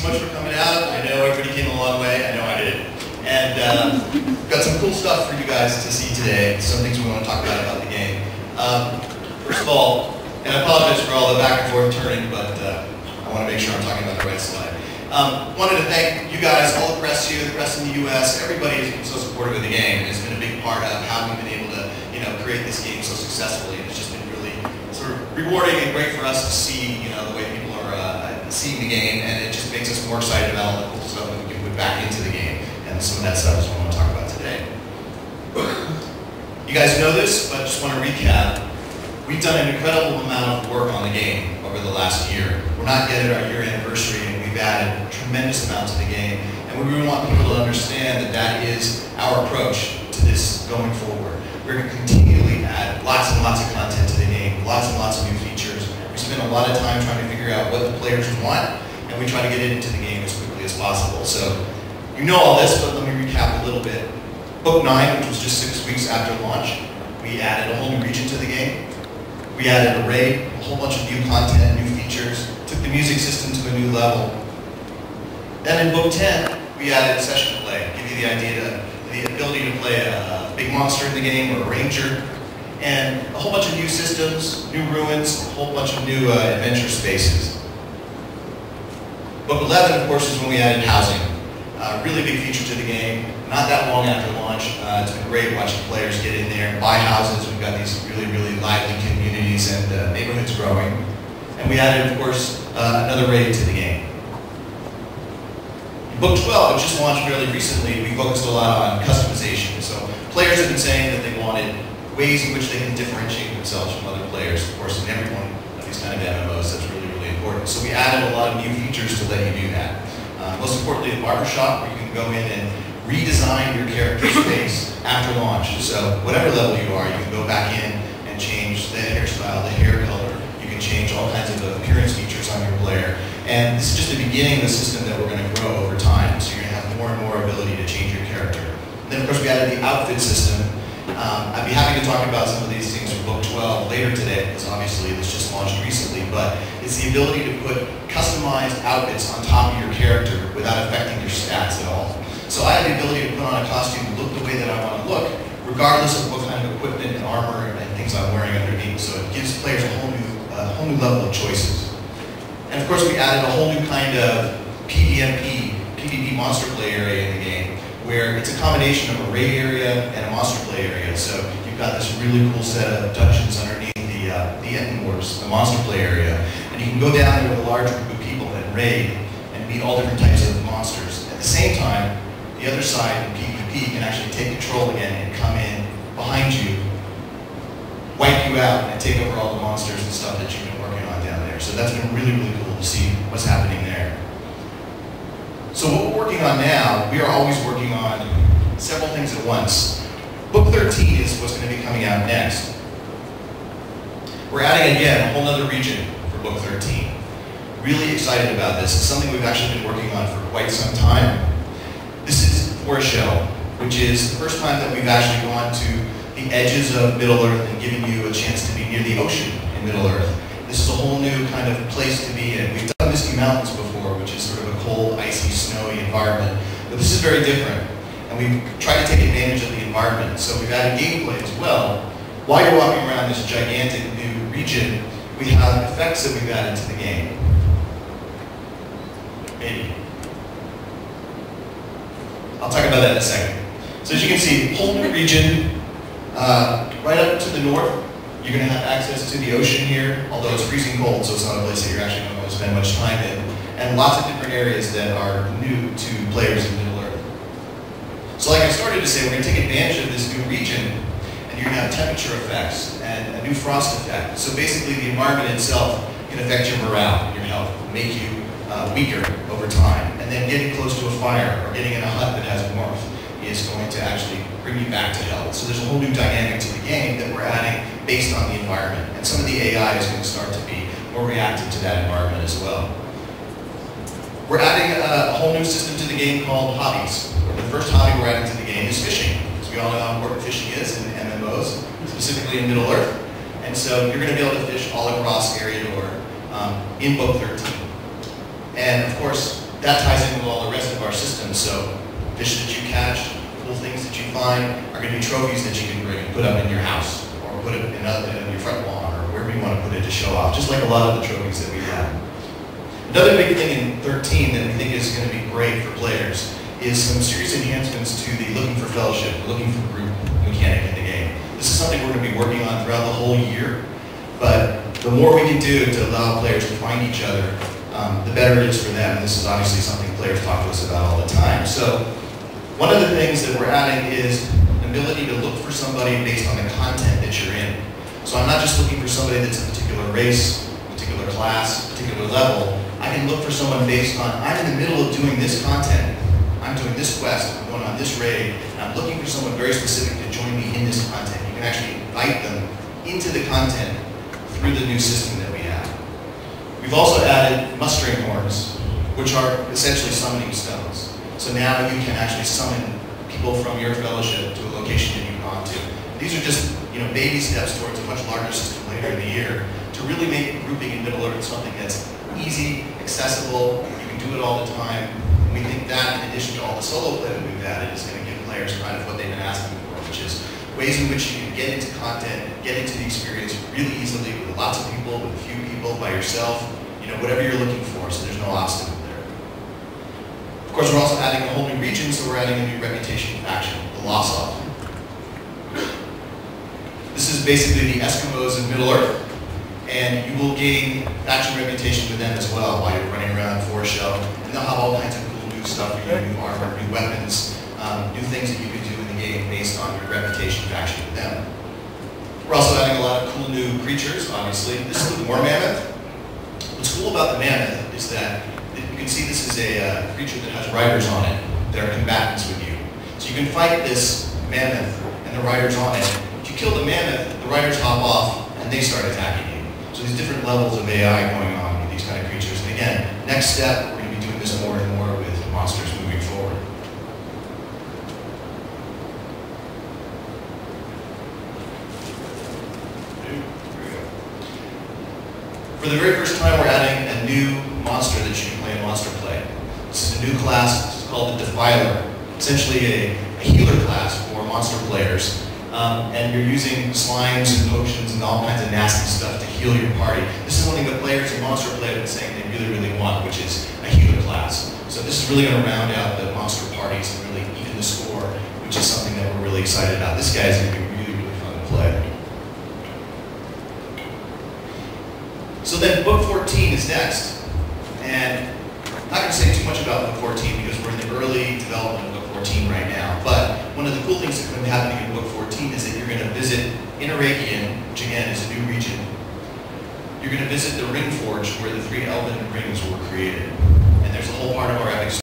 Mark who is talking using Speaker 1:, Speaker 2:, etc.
Speaker 1: so much for coming out. I know everybody came a long way. I know I did. And got some cool stuff for you guys to see today. Some things we want to talk about the game. First of all, and I apologize for all the back and forth turning, but I want to make sure I'm talking about the right slide. Wanted to thank you guys, all the press here, the press in the U.S. Everybody has been so supportive of the game. It's been a big part of how we've been able to, create this game so successfully. It's just been really sort of rewarding and great for us to see, the way people are seeing the game, and it just makes us more excited about all the cool stuff that we can put back into the game. And some of that stuff is what I want to talk about today. You guys know this, but just want to recap. We've done an incredible amount of work on the game over the last year. We're not yet at our year anniversary, and we've added a tremendous amount to the game. And we really want people to understand that that is our approach to this going forward. We're going to continually add lots and lots of content to the game, lots and lots of new features. We spend a lot of time trying to figure out what the players want, and we try to get it into the game as quickly as possible. So you know all this, but let me recap a little bit. Book 9, which was just 6 weeks after launch, we added a whole new region to the game. We added a raid, a whole bunch of new content, new features, took the music system to a new level. Then in Book 10, we added session play, give you the ability to play a big monster in the game or a ranger, and a whole bunch of new systems, new ruins, a whole bunch of new adventure spaces. Book 11, of course, is when we added housing. Really big feature to the game, not that long after launch. It's been great watching players get in there and buy houses. We've got these really, really lively communities and neighborhoods growing. And we added, of course, another raid to the game. In Book 12, which just launched fairly recently, we focused a lot on customization. So players have been saying that they wanted ways in which they can differentiate themselves from other players. Of course, in every one of these kind of MMOs, that's really, really important. So we added a lot of new features to let you do that. Most importantly, the barbershop, where you can go in and redesign your character space after launch. So whatever level you are, you can go back in and change the hairstyle, the hair color. You can change all kinds of appearance features on your player. And this is just the beginning of the system that we're going to grow over time. So you're going to have more and more ability to change your character. And then, of course, we added the outfit system. I'd be happy to talk about some of these things from Book 12 later today, because obviously this just launched recently, but it's the ability to put customized outfits on top of your character without affecting your stats at all. So I have the ability to put on a costume and look the way that I want to look, regardless of what kind of equipment and armor and things I'm wearing underneath. So it gives players a whole new level of choices. And of course, we added a whole new kind of PvP monster play area in the game, where it's a combination of a raid area and a monster play area. So you've got this really cool set of dungeons underneath the Enten Wars, the monster play area. And you can go down there with a large group of people and raid and meet all different types of monsters. At the same time, the other side in PvP can actually take control again and come in behind you, wipe you out, and take over all the monsters and stuff that you've been working on down there. So that's been really, really cool to see what's happening there. So what we're working on now, we are always working on several things at once. Book 13 is what's going to be coming out next. We're adding, again, a whole other region for Book 13. Really excited about this. It's something we've actually been working on for quite some time. This is Moria, which is the first time that we've actually gone to the edges of Middle-earth and given you a chance to be near the ocean in Middle-earth. This is a whole new kind of place to be in. We've done Misty Mountains before, which is sort of a cold, icy, snowy environment. But this is very different. And we've tried to take advantage of the environment. So we've added gameplay as well. While you're walking around this gigantic new region, we have effects that we've added to the game. Maybe. I'll talk about that in a second. So as you can see, whole new region, right up to the north. You're going to have access to the ocean here, although it's freezing cold, so it's not a place that you're actually going to spend much time in. And lots of different areas that are new to players in Middle-earth. So like I started to say, we're going to take advantage of this new region, and you're going to have temperature effects and a new frost effect. So basically the environment itself can affect your morale, your health, make you weaker over time. And then getting close to a fire or getting in a hut that has warmth is going to actually bring you back to health. So there's a whole new dynamic to the game that we're adding based on the environment. And some of the AI is going to start to be more reactive to that environment as well. We're adding a whole new system to the game called hobbies. The first hobby we're adding to the game is fishing, because we all know how important fishing is in MMOs, specifically in Middle-earth. And so you're going to be able to fish all across Area Door in Book 13. And of course, that ties in with all the rest of our systems. So fish that you catch, cool things that you find are going to be trophies that you can bring and put up in your house, or put it in your front lawn, or wherever you want to put it to show off, just like a lot of the trophies that we have. Another big thing in 13 that we think is going to be great for players is some serious enhancements to the looking for fellowship, looking for group mechanic in the game. This is something we're going to be working on throughout the whole year, but the more we can do to allow players to find each other, the better it is for them. And this is obviously something players talk to us about all the time. So one of the things that we're adding is an ability to look for somebody based on the content that you're in. So I'm not just looking for somebody that's a particular race, particular class, particular level. I can look for someone based on, I'm in the middle of doing this content, I'm doing this quest, I'm going on this raid, and I'm looking for someone very specific to join me in this content. You can actually invite them into the content through the new system that we have. We've also added mustering horns, which are essentially summoning stones. So now you can actually summon people from your fellowship to a location that you've gone to. These are just baby steps towards a much larger system later in the year to really make grouping in Middle-earth something that's easy, accessible, you can do it all the time. And we think that, in addition to all the solo play that we've added, is going to give players kind of what they've been asking for, which is ways in which you can get into content, get into the experience really easily with lots of people, with a few people, by yourself, whatever you're looking for, so there's no obstacle there. Of course, we're also adding a whole new region, so we're adding a new reputation faction, the Lossoff. This is basically the Eskimos of Middle-earth, and you will gain faction reputation with them as well while you're running around for show. And they'll have all kinds of cool new stuff for you, new armor, new weapons, new things that you can do in the game based on your reputation faction with them. We're also adding a lot of cool new creatures, obviously. This is the War Mammoth. What's cool about the Mammoth is that you can see this is a creature that has riders on it that are combatants with you. So you can fight this Mammoth and the riders on it. If you kill the Mammoth, the riders hop off and they start attacking you. So these different levels of AI going on with these kind of creatures. And again, next step, we're going to be doing this more and more with monsters moving forward. For the very first time, we're adding a new monster that you can play in Monster Play. This is a new class. This is called the Defiler. Essentially a healer class for monster players. And you're using slimes and potions and all kinds of nasty stuff to heal your party. This is something that players in Monster Play have been saying they really, really want, which is a healer class. So this is really going to round out the monster parties and really even the score, which is something that we're really excited about. This guy is going to be really, really fun to play. So then book 14 is next. And I'm not going to say too much about book 14 because we're in the early development of book 14 right now. But one of the cool things that's going to be happening in book 14 is that you're going to visit Inaragian, which again is a new region. You're going to visit the Ring Forge where the 3 elven rings were created. And there's a whole part of our epic